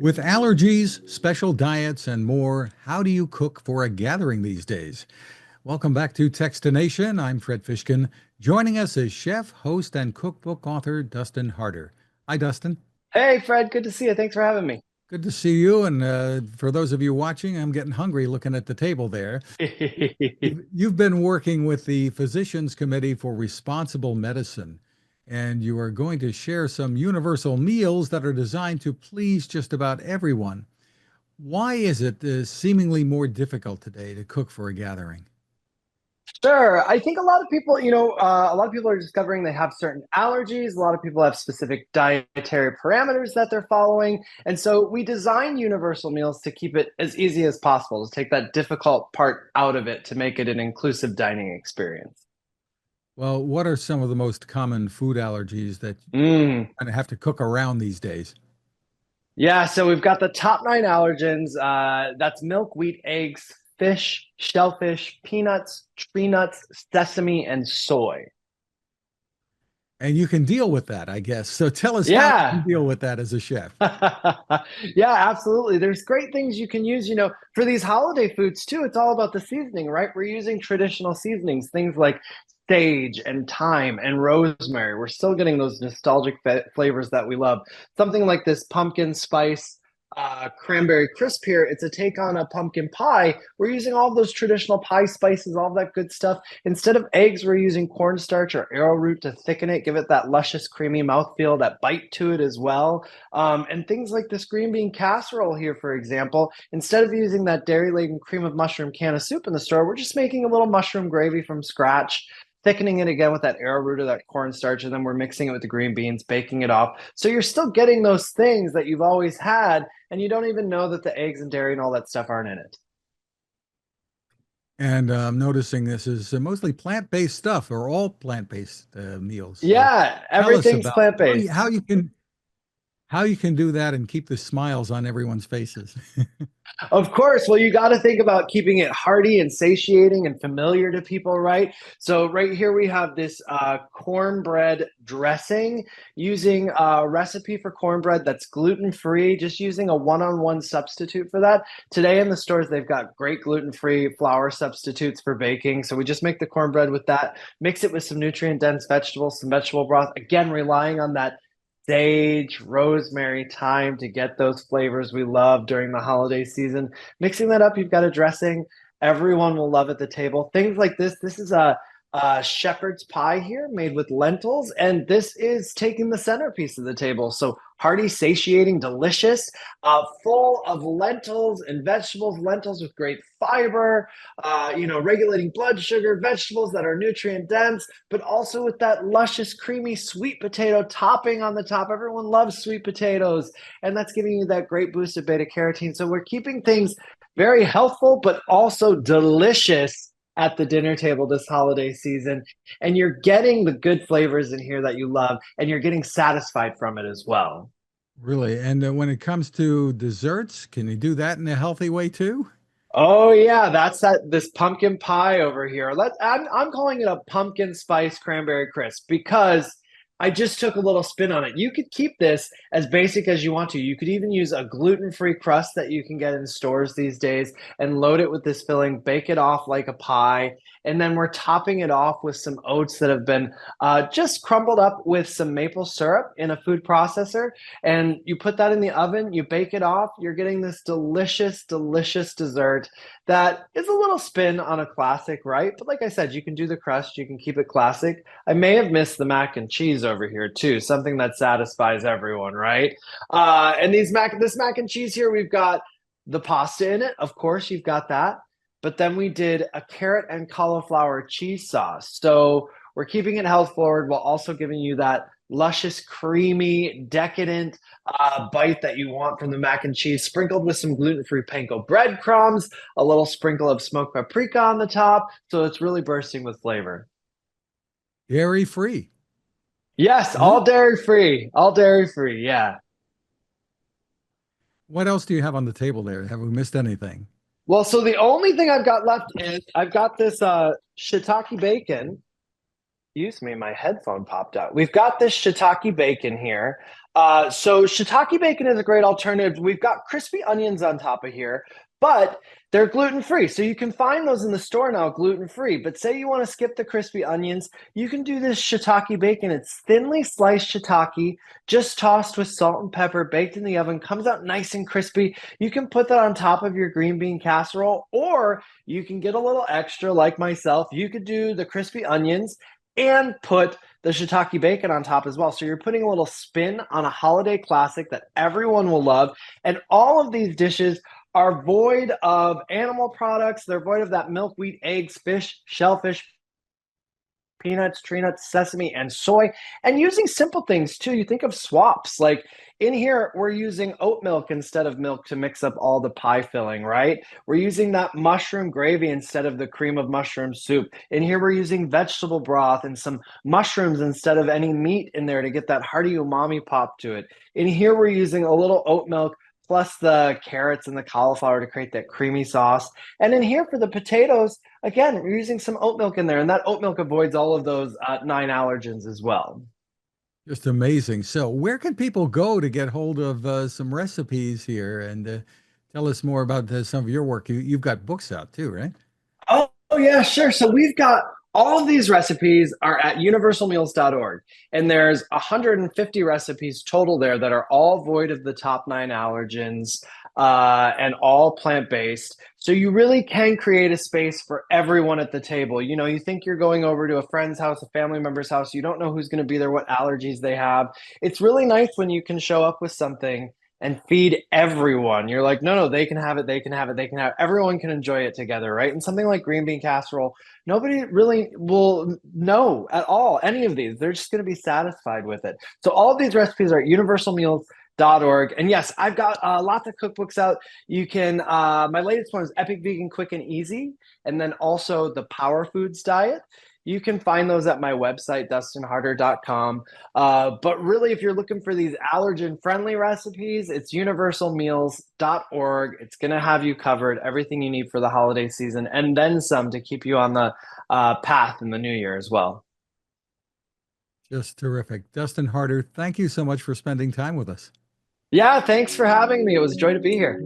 With allergies, special diets, and more, how do you cook for a gathering these days? Welcome back to Techstination. I'm Fred Fishkin. Joining us is chef, host, and cookbook author Dustin Harder. Hi, Dustin. Hey, Fred, good to see you. Thanks for having me. Good to see you. And for those of you watching, I'm getting hungry looking at the table there. You've been working with the Physicians Committee for Responsible Medicine, and you are going to share some universal meals that are designed to please just about everyone. Why is it seemingly more difficult today to cook for a gathering? Sure. I think a lot of people, a lot of people are discovering they have certain allergies. A lot of people have specific dietary parameters that they're following. And so we design universal meals to keep it as easy as possible, to take that difficult part out of it, to make it an inclusive dining experience. Well, what are some of the most common food allergies that you Mm. kind of have to cook around these days? Yeah, so we've got the top nine allergens. That's milk, wheat, eggs, fish, shellfish, peanuts, tree nuts, sesame, and soy. And you can deal with that, I guess. So tell us how you Yeah. can deal with that as a chef. Yeah, absolutely. There's great things you can use, for these holiday foods too. It's all about the seasoning, right? We're using traditional seasonings, things like sage and thyme and rosemary. We're still getting those nostalgic flavors that we love. Something like this pumpkin spice cranberry crisp here. It's a take on a pumpkin pie. We're using all those traditional pie spices, all that good stuff. Instead of eggs, we're using cornstarch or arrowroot to thicken it, give it that luscious, creamy mouthfeel, that bite to it as well. And things like this green bean casserole here, for example, instead of using that dairy-laden cream of mushroom can of soup in the store, we're just making a little mushroom gravy from scratch, thickening it again with that arrowroot or that cornstarch, and then we're mixing it with the green beans, baking it off. So you're still getting those things that you've always had, and you don't even know that the eggs and dairy and all that stuff aren't in it. And I'm noticing this is mostly plant-based stuff or all plant-based meals. So Yeah, tell us everything's about plant-based. how you can do that and keep the smiles on everyone's faces. Of course. Well, you got to think about keeping it hearty and satiating and familiar to people, right? So, right here we have this cornbread dressing using a recipe for cornbread that's gluten free, just using a one-on-one substitute for that. Today in the stores, they've got great gluten free flour substitutes for baking. So, we just make the cornbread with that, mix it with some nutrient dense vegetables, some vegetable broth, again, relying on that sage, rosemary, thyme to get those flavors we love during the holiday season. Mixing that up, you've got a dressing. Everyone will love at the table. Things like this. This is a shepherd's pie here made with lentils, and this is taking the centerpiece of the table. So hearty, satiating, delicious, full of lentils and vegetables. Lentils with great fiber, regulating blood sugar. Vegetables that are nutrient dense, but also with that luscious, creamy sweet potato topping on the top. Everyone loves sweet potatoes, and that's giving you that great boost of beta carotene. So we're keeping things very healthful, but also delicious at the dinner table this holiday season. And you're getting the good flavors in here that you love, and you're getting satisfied from it as well. Really. And when it comes to desserts, can you do that in a healthy way too? Oh yeah, that's this pumpkin pie over here. I'm calling it a pumpkin spice cranberry crisp because I just took a little spin on it. You could keep this as basic as you want to. You could even use a gluten-free crust that you can get in stores these days and load it with this filling, bake it off like a pie, and then we're topping it off with some oats that have been just crumbled up with some maple syrup in a food processor, and you put that in the oven, you bake it off, you're getting this delicious, delicious dessert that is a little spin on a classic, right? But like I said, you can do the crust, you can keep it classic. I may have missed the mac and cheese over here too, something that satisfies everyone, right? And this mac and cheese here, we've got the pasta in it. Of course, you've got that. But then we did a carrot and cauliflower cheese sauce. So we're keeping it health forward while also giving you that luscious, creamy, decadent bite that you want from the mac and cheese, sprinkled with some gluten-free panko breadcrumbs, a little sprinkle of smoked paprika on the top. So it's really bursting with flavor. Dairy free. Yes, Is it? all dairy free. All dairy free. Yeah. What else do you have on the table there? Have we missed anything? Well, so the only thing I've got left is I've got this shiitake bacon. Excuse me, my headphone popped out. We've got this shiitake bacon here. So shiitake bacon is a great alternative. We've got crispy onions on top of here, but they're gluten free. So you can find those in the store now, gluten free. But say you want to skip the crispy onions, you can do this shiitake bacon. It's thinly sliced shiitake, just tossed with salt and pepper, baked in the oven, comes out nice and crispy. You can put that on top of your green bean casserole, or you can get a little extra, like myself. You could do the crispy onions and put the shiitake bacon on top as well. So you're putting a little spin on a holiday classic that everyone will love. And all of these dishes are void of animal products. They're void of that milk, wheat, eggs, fish, shellfish, peanuts, tree nuts, sesame, and soy, and using simple things too. You think of swaps. Like in here, we're using oat milk instead of milk to mix up all the pie filling, right? We're using that mushroom gravy instead of the cream of mushroom soup. In here, we're using vegetable broth and some mushrooms instead of any meat in there to get that hearty umami pop to it. In here, we're using a little oat milk plus the carrots and the cauliflower to create that creamy sauce. And in here for the potatoes, again, we're using some oat milk in there, and that oat milk avoids all of those 9 allergens as well. Just amazing. So, where can people go to get hold of some recipes here and tell us more about some of your work? You've got books out too, right? Oh yeah, sure. So we've got all of these recipes are at universalmeals.org, and there's 150 recipes total there that are all void of the top 9 allergens and all plant-based. So you really can create a space for everyone at the table. You know, you think you're going over to a friend's house, a family member's house, you don't know who's going to be there, what allergies they have. It's really nice when you can show up with something and feed everyone. You're like, no, no, they can have it, they can have it, they can have it. Everyone can enjoy it together, right? And something like green bean casserole, nobody really will know at all any of these. They're just going to be satisfied with it. So all of these recipes are at universalmeals.org. And yes, I've got lots of cookbooks out. You can, my latest one is Epic Vegan Quick and Easy, and then also the Power Foods Diet. You can find those at my website, dustinharder.com. But really, if you're looking for these allergen-friendly recipes, it's universalmeals.org. It's going to have you covered, everything you need for the holiday season, and then some to keep you on the path in the new year as well. Just terrific. Dustin Harder, thank you so much for spending time with us. Yeah, thanks for having me. It was a joy to be here.